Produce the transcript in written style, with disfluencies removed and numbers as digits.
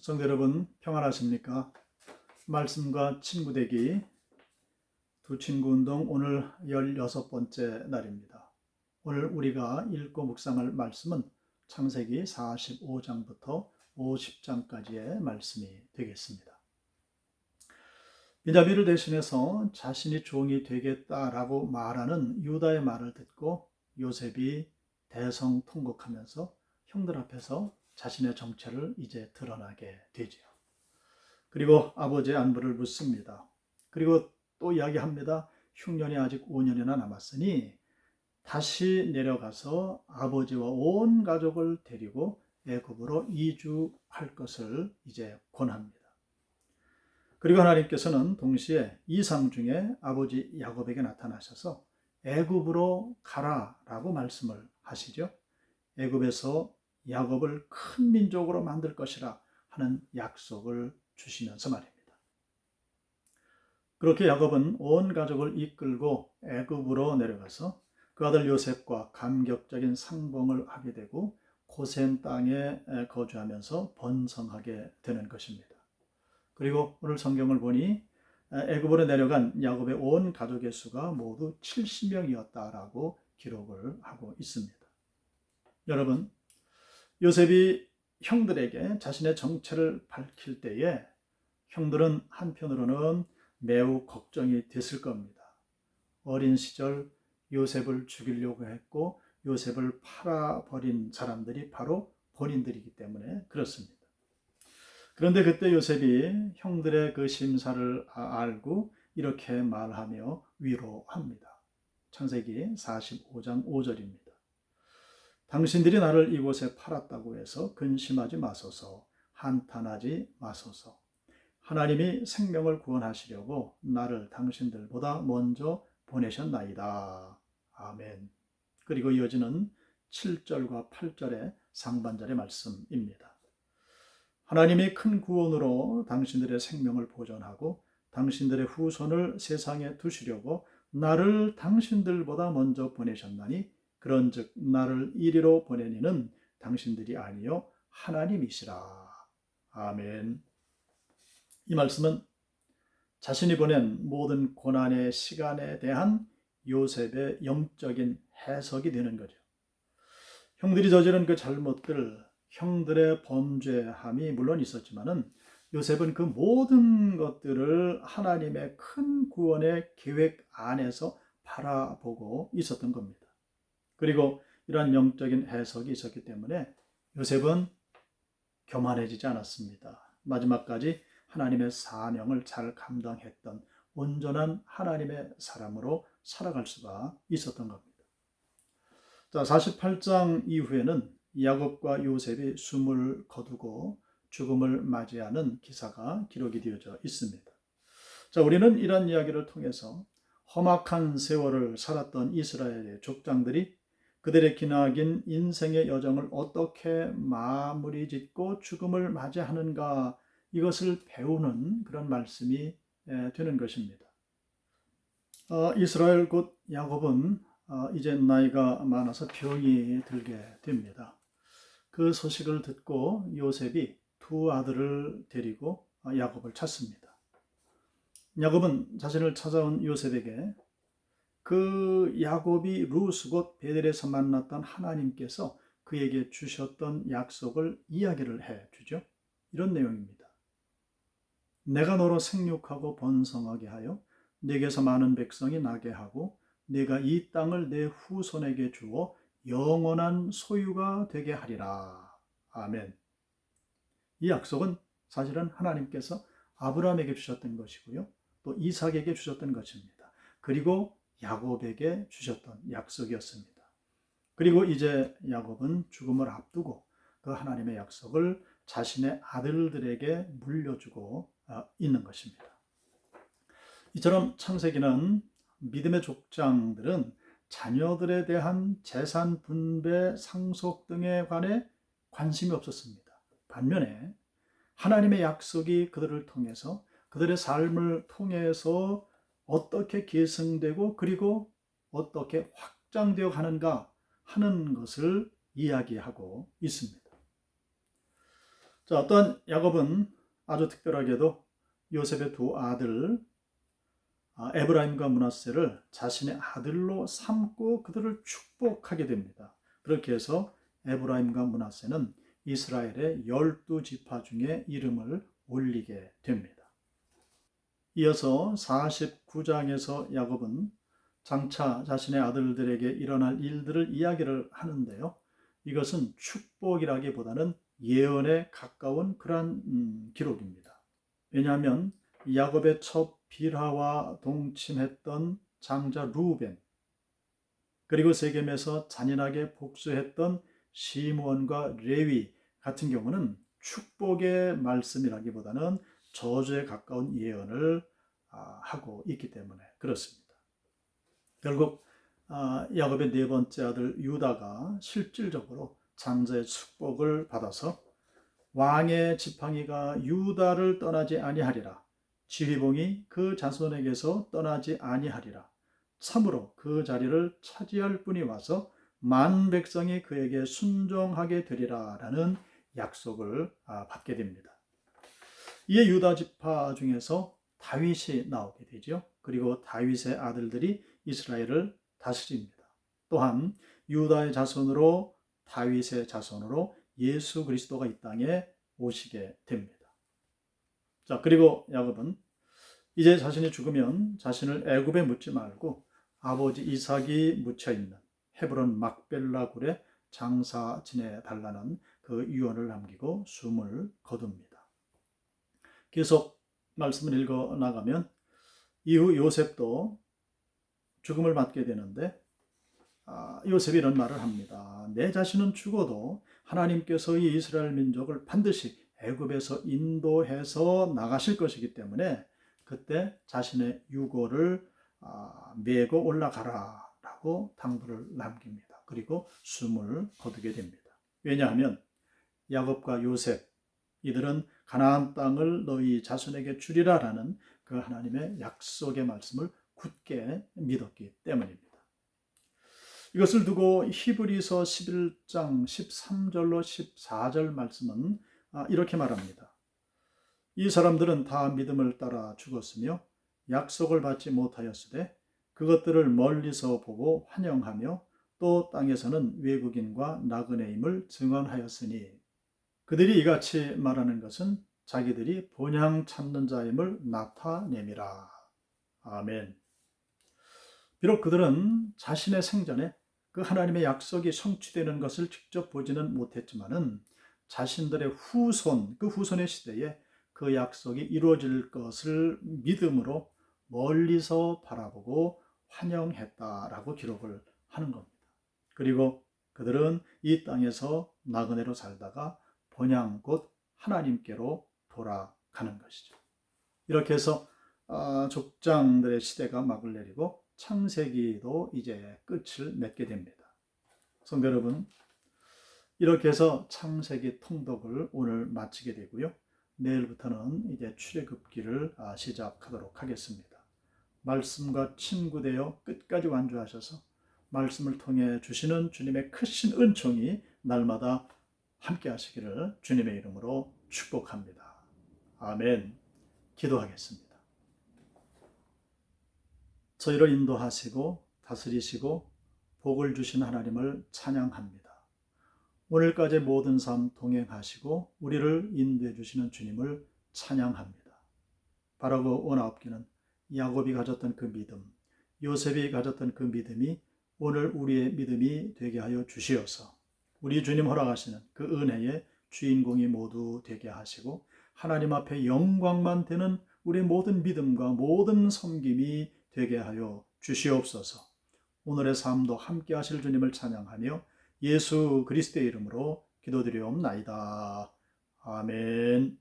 성도 여러분 평안하십니까? 말씀과 친구 되기 두 친구 운동 오늘 16번째 날입니다. 오늘 우리가 읽고 묵상할 말씀은 창세기 45장부터 50장까지의 말씀이 되겠습니다. 베냐민을 대신해서 자신이 종이 되겠다라고 말하는 유다의 말을 듣고 요셉이 대성통곡하면서 형들 앞에서 자신의 정체를 이제 드러나게 되지요. 그리고 아버지의 안부를 묻습니다. 그리고 또 이야기합니다. 흉년이 아직 5년이나 남았으니 다시 내려가서 아버지와 온 가족을 데리고 애굽으로 이주할 것을 이제 권합니다. 그리고 하나님께서는 동시에 이상 중에 아버지 야곱에게 나타나셔서 애굽으로 가라라고 말씀을 하시죠. 애굽에서 야곱을 큰 민족으로 만들 것이라 하는 약속을 주시면서 말입니다. 그렇게 야곱은 온 가족을 이끌고 애굽으로 내려가서 그 아들 요셉과 감격적인 상봉을 하게 되고 고센 땅에 거주하면서 번성하게 되는 것입니다. 그리고 오늘 성경을 보니 애굽으로 내려간 야곱의 온 가족의 수가 모두 70명이었다라고 기록을 하고 있습니다. 여러분, 요셉이 형들에게 자신의 정체를 밝힐 때에 형들은 한편으로는 매우 걱정이 됐을 겁니다. 어린 시절 요셉을 죽이려고 했고 요셉을 팔아버린 사람들이 바로 본인들이기 때문에 그렇습니다. 그런데 그때 요셉이 형들의 그 심사를 알고 이렇게 말하며 위로합니다. 창세기 45장 5절입니다. 당신들이 나를 이곳에 팔았다고 해서 근심하지 마소서, 한탄하지 마소서. 하나님이 생명을 구원하시려고 나를 당신들보다 먼저 보내셨나이다. 아멘. 그리고 이어지는 7절과 8절의 상반절의 말씀입니다. 하나님이 큰 구원으로 당신들의 생명을 보존하고 당신들의 후손을 세상에 두시려고 나를 당신들보다 먼저 보내셨나니 그런즉 나를 이리로 보내니는 당신들이 아니요 하나님이시라. 아멘. 이 말씀은 자신이 보낸 모든 고난의 시간에 대한 요셉의 영적인 해석이 되는 거죠. 형들이 저지른 그 잘못들, 형들의 범죄함이 물론 있었지만은 요셉은 그 모든 것들을 하나님의 큰 구원의 계획 안에서 바라보고 있었던 겁니다. 그리고 이러한 영적인 해석이 있었기 때문에 요셉은 교만해지지 않았습니다. 마지막까지 하나님의 사명을 잘 감당했던 온전한 하나님의 사람으로 살아갈 수가 있었던 겁니다. 자, 48장 이후에는 야곱과 요셉이 숨을 거두고 죽음을 맞이하는 기사가 기록이 되어져 있습니다. 자, 우리는 이런 이야기를 통해서 험악한 세월을 살았던 이스라엘의 족장들이 그들의 기나긴 인생의 여정을 어떻게 마무리 짓고 죽음을 맞이하는가, 이것을 배우는 그런 말씀이 되는 것입니다. 이스라엘 곧 야곱은 이제 나이가 많아서 병이 들게 됩니다. 그 소식을 듣고 요셉이 두 아들을 데리고 야곱을 찾습니다. 야곱은 자신을 찾아온 요셉에게 그 야곱이 루스 곧 베델에서 만났던 하나님께서 그에게 주셨던 약속을 이야기를 해주죠. 이런 내용입니다. 내가 너로 생육하고 번성하게 하여 네게서 많은 백성이 나게 하고 네가 이 땅을 내 후손에게 주어 영원한 소유가 되게 하리라. 아멘. 이 약속은 사실은 하나님께서 아브라함에게 주셨던 것이고요. 또 이삭에게 주셨던 것입니다. 그리고 야곱에게 주셨던 약속이었습니다. 그리고 이제 야곱은 죽음을 앞두고 그 하나님의 약속을 자신의 아들들에게 물려주고 있는 것입니다. 이처럼 창세기는 믿음의 족장들은 자녀들에 대한 재산 분배, 상속 등에 관해 관심이 없었습니다. 반면에 하나님의 약속이 그들을 통해서 그들의 삶을 통해서 어떻게 계승되고 그리고 어떻게 확장되어 가는가 하는 것을 이야기하고 있습니다. 자, 또한 야곱은 아주 특별하게도 요셉의 두 아들 에브라임과 므낫세를 자신의 아들로 삼고 그들을 축복하게 됩니다. 그렇게 해서 에브라임과 므낫세는 이스라엘의 12지파 중에 이름을 올리게 됩니다. 이어서 49장에서 야곱은 장차 자신의 아들들에게 일어날 일들을 이야기를 하는데요. 이것은 축복이라기보다는 예언에 가까운 그러한 기록입니다. 왜냐하면 야곱의 첫 빌하와 동침했던 장자 루벤, 그리고 세겜에서 잔인하게 복수했던 시므온과 레위 같은 경우는 축복의 말씀이라기보다는 저주에 가까운 예언을 하고 있기 때문에 그렇습니다. 결국 야곱의 네 번째 아들 유다가 실질적으로 장자의 축복을 받아서 왕의 지팡이가 유다를 떠나지 아니하리라, 지휘봉이 그 자손에게서 떠나지 아니하리라, 참으로 그 자리를 차지할 분이 와서 만 백성이 그에게 순종하게 되리라 라는 약속을 받게 됩니다. 이에 유다 지파 중에서 다윗이 나오게 되죠. 그리고 다윗의 아들들이 이스라엘을 다스립니다. 또한 유다의 자손으로, 다윗의 자손으로 예수 그리스도가 이 땅에 오시게 됩니다. 자, 그리고 야곱은 이제 자신이 죽으면 자신을 애굽에 묻지 말고 아버지 이삭이 묻혀 있는 헤브론 막벨라 굴에 장사 지내 달라는 그 유언을 남기고 숨을 거둡니다. 계속 말씀을 읽어 나가면 이후 요셉도 죽음을 맞게 되는데 요셉이 이런 말을 합니다. 내 자신은 죽어도 하나님께서 이 이스라엘 민족을 반드시 애굽에서 인도해서 나가실 것이기 때문에 그때 자신의 유고를 메고 올라가라 라고 당부를 남깁니다. 그리고 숨을 거두게 됩니다. 왜냐하면 야곱과 요셉, 이들은 가나안 땅을 너희 자손에게 주리라 라는 그 하나님의 약속의 말씀을 굳게 믿었기 때문입니다. 이것을 두고 히브리서 11장 13절로 14절 말씀은 이렇게 말합니다. 이 사람들은 다 믿음을 따라 죽었으며 약속을 받지 못하였으되 그것들을 멀리서 보고 환영하며 또 땅에서는 외국인과 나그네임을 증언하였으니, 그들이 이같이 말하는 것은 자기들이 본향 찾는 자임을 나타내미라. 아멘. 비록 그들은 자신의 생전에 그 하나님의 약속이 성취되는 것을 직접 보지는 못했지만은 자신들의 후손, 그 후손의 시대에 그 약속이 이루어질 것을 믿음으로 멀리서 바라보고 환영했다라고 기록을 하는 겁니다. 그리고 그들은 이 땅에서 나그네로 살다가 본향 곧 하나님께로 돌아가는 것이죠. 이렇게 해서 족장들의 시대가 막을 내리고 창세기도 이제 끝을 맺게 됩니다. 성도 여러분, 이렇게 해서 창세기 통독을 오늘 마치게 되고요. 내일부터는 이제 출애굽기를 시작하도록 하겠습니다. 말씀과 친구되어 끝까지 완주하셔서 말씀을 통해 주시는 주님의 크신 은총이 날마다 함께 하시기를 주님의 이름으로 축복합니다. 아멘. 기도하겠습니다. 저희를 인도하시고 다스리시고 복을 주신 하나님을 찬양합니다. 오늘까지 모든 삶 동행하시고 우리를 인도해 주시는 주님을 찬양합니다. 바라고 원하옵기는 야곱이 가졌던 그 믿음, 요셉이 가졌던 그 믿음이 오늘 우리의 믿음이 되게 하여 주시어서 우리 주님 허락하시는 그 은혜의 주인공이 모두 되게 하시고 하나님 앞에 영광만 되는 우리 모든 믿음과 모든 섬김이 되게 하여 주시옵소서. 오늘의 삶도 함께 하실 주님을 찬양하며 예수 그리스도의 이름으로 기도드리옵나이다. 아멘.